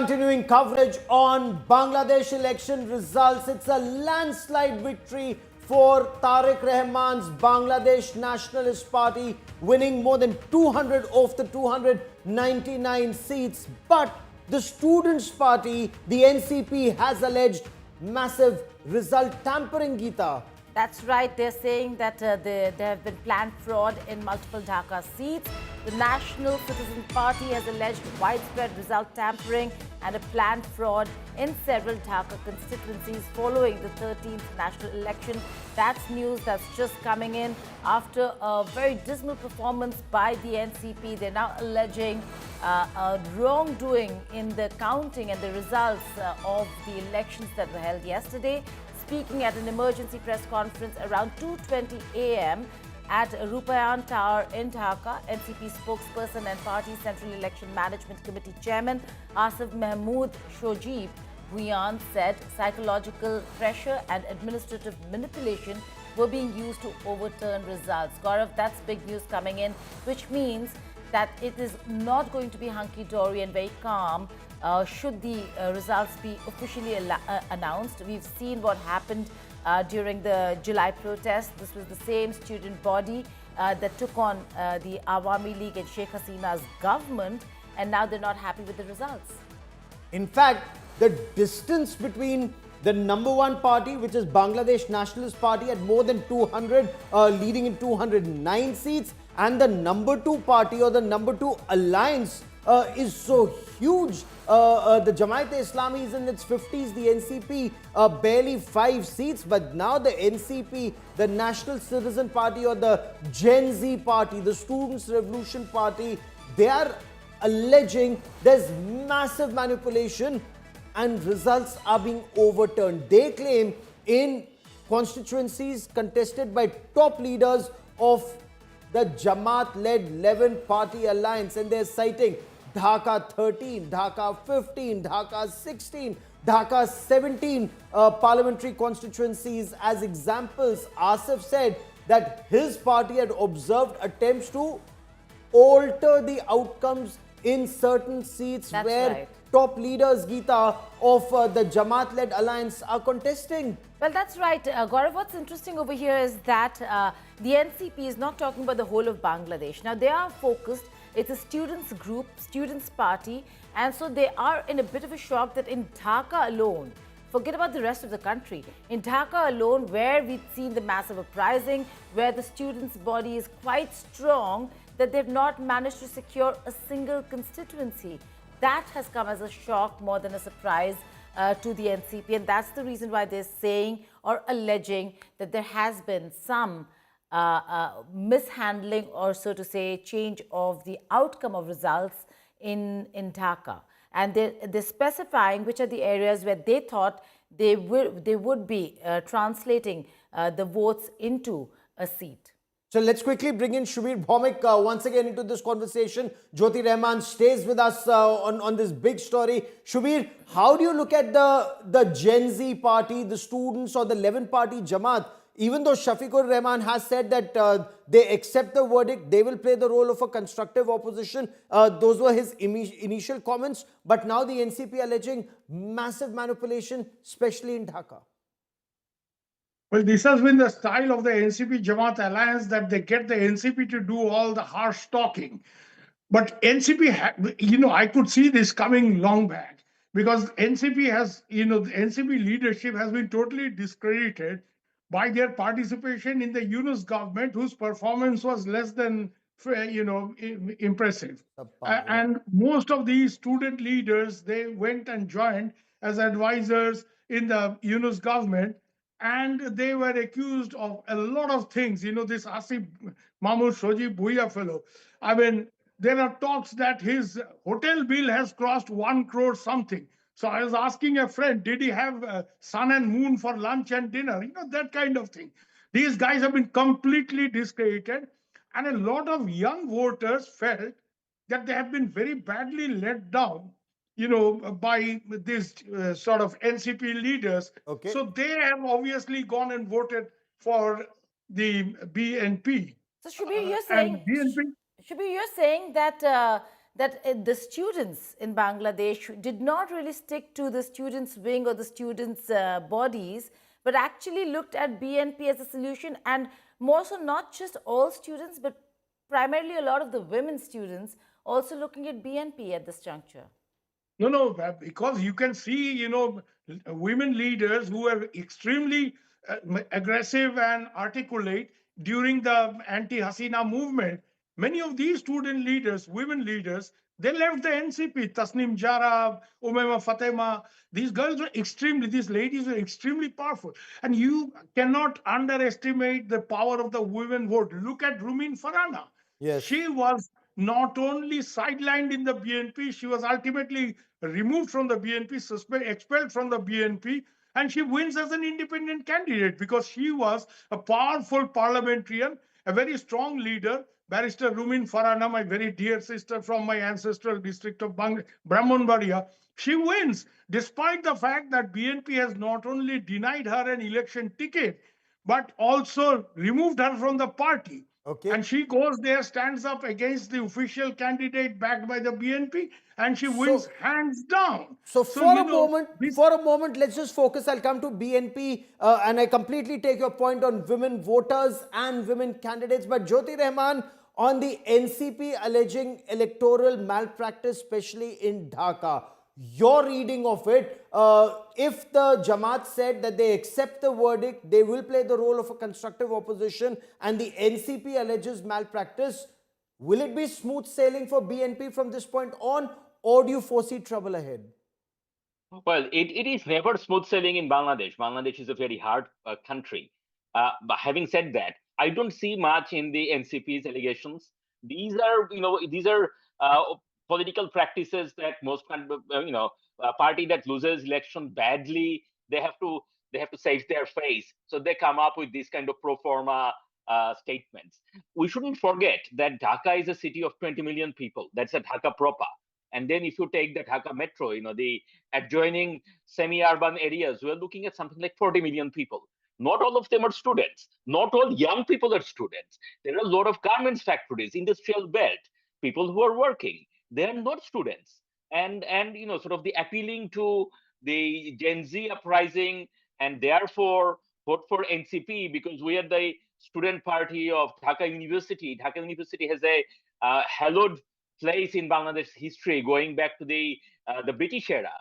Continuing coverage on Bangladesh election results. It's a landslide victory for Tarique Rahman's Bangladesh Nationalist Party, winning more than 200 of the 299 seats. But the Students' Party, the NCP, has alleged massive result tampering, Geeta. That's right. They're saying that there have been planned fraud in multiple Dhaka seats. The National Citizen Party has alleged widespread result tampering and a planned fraud in several Dhaka constituencies following the 13th national election. That's news that's just coming in after a very dismal performance by the NCP. They're now alleging wrongdoing in the counting and the results of the elections that were held yesterday. Speaking at an emergency press conference around 2:20 a.m. at Rupayan Tower in Dhaka, NCP spokesperson and party Central Election Management Committee Chairman Asif Mahmud Shojib Bhuiyan said psychological pressure and administrative manipulation were being used to overturn results. Gaurav, that's big news coming in, which means that it is not going to be hunky-dory and very calm should the results be officially announced. We've seen what happened during the July protest. This was the same student body that took on the Awami League and Sheikh Hasina's government, and now they're not happy with the results. In fact, the distance between the number one party, which is Bangladesh Nationalist Party at more than 200, leading in 209 seats, and the number two party or the number two alliance is so huge. The Jamaat-e-Islami is in its 50s, the NCP barely 5 seats, but now the NCP, the National Citizen Party or the Gen Z Party, the Students' Revolution Party, they are alleging there's massive manipulation and results are being overturned. They claim in constituencies contested by top leaders of the Jamaat-led 11-party alliance, and they're citing Dhaka 13, Dhaka 15, Dhaka 16, Dhaka 17 parliamentary constituencies as examples. Asif said that his party had observed attempts to alter the outcomes in certain seats. That's where right. Top leaders, Geeta, of the Jamaat-led alliance are contesting. Well, that's right. Gaurav, what's interesting over here is that the NCP is not talking about the whole of Bangladesh. Now, they are focused. It's a students group, students party, and so they are in a bit of a shock that in Dhaka alone, forget about the rest of the country, in Dhaka alone, where we've seen the massive uprising, where the students' body is quite strong, that they've not managed to secure a single constituency. That has come as a shock more than a surprise to the NCP, and that's the reason why they're saying or alleging that there has been some mishandling or, so to say, change of the outcome of results in Dhaka. And they're specifying which are the areas where they thought they would be translating the votes into a seat. So let's quickly bring in Shubir Bhomik once again into this conversation. Jyoti Rahman stays with us on this big story. Shubir, how do you look at the Gen Z party, the students or the 11-party Jamaat? Even though Shafiqur Rahman has said that they accept the verdict, they will play the role of a constructive opposition. Those were his initial comments. But now the NCP alleging massive manipulation, especially in Dhaka. Well, this has been the style of the NCP Jamaat alliance, that they get the NCP to do all the harsh talking. But NCP, I could see this coming long back, because NCP has, the NCP leadership has been totally discredited by their participation in the Yunus government, whose performance was less than, impressive. And most of these student leaders, they went and joined as advisors in the Yunus government. And they were accused of a lot of things. This Asif Mahmud Shojib Bhuiyan fellow. I mean, there are talks that his hotel bill has crossed 1 crore something. So I was asking a friend, did he have sun and moon for lunch and dinner? That kind of thing. These guys have been completely discredited. And a lot of young voters felt that they have been very badly let down, by these sort of NCP leaders. Okay. So they have obviously gone and voted for the BNP. So Shubir, you're saying that that the students in Bangladesh did not really stick to the students' wing or the students' bodies, but actually looked at BNP as a solution, and more so not just all students, but primarily a lot of the women students also looking at BNP at this juncture. No, because you can see, women leaders who are extremely aggressive and articulate during the anti-Hasina movement. Many of these student leaders, women leaders, they left the NCP. Tasnim Jara, Umaima Fatema, these ladies were extremely powerful. And you cannot underestimate the power of the women vote. Look at Rumin Farana. Yes. She was not only sidelined in the BNP, she was ultimately removed from the BNP, expelled from the BNP, and she wins as an independent candidate because she was a powerful parliamentarian, a very strong leader. Barrister Rumin Farana, my very dear sister from my ancestral district of Brahmanbaria, she wins despite the fact that BNP has not only denied her an election ticket, but also removed her from the party. Okay. And she goes there, stands up against the official candidate backed by the BNP, and she wins hands down. So for a moment, let's just focus. I'll come to BNP, and I completely take your point on women voters and women candidates. But Jyoti Rahman, on the NCP alleging electoral malpractice, especially in Dhaka, your reading of it, if the Jamaat said that they accept the verdict, they will play the role of a constructive opposition, and the NCP alleges malpractice, will it be smooth sailing for BNP from this point on, or do you foresee trouble ahead? Well, it is never smooth sailing in Bangladesh. Bangladesh is a very hard country. But having said that, I don't see much in the NCP's allegations. These are political practices that most party that loses election badly, they have to save their face, so they come up with these kind of pro forma statements. We shouldn't forget that Dhaka is a city of 20 million people. That's a Dhaka proper. And then if you take the Dhaka metro, the adjoining semi-urban areas, we're looking at something like 40 million people. Not all of them are students. Not all young people are students. There are a lot of garments factories, industrial belt, people who are working. They are not students. And sort of the appealing to the Gen Z uprising, and therefore vote for NCP because we are the student party of Dhaka University. Dhaka University has a hallowed place in Bangladesh history going back to the British era.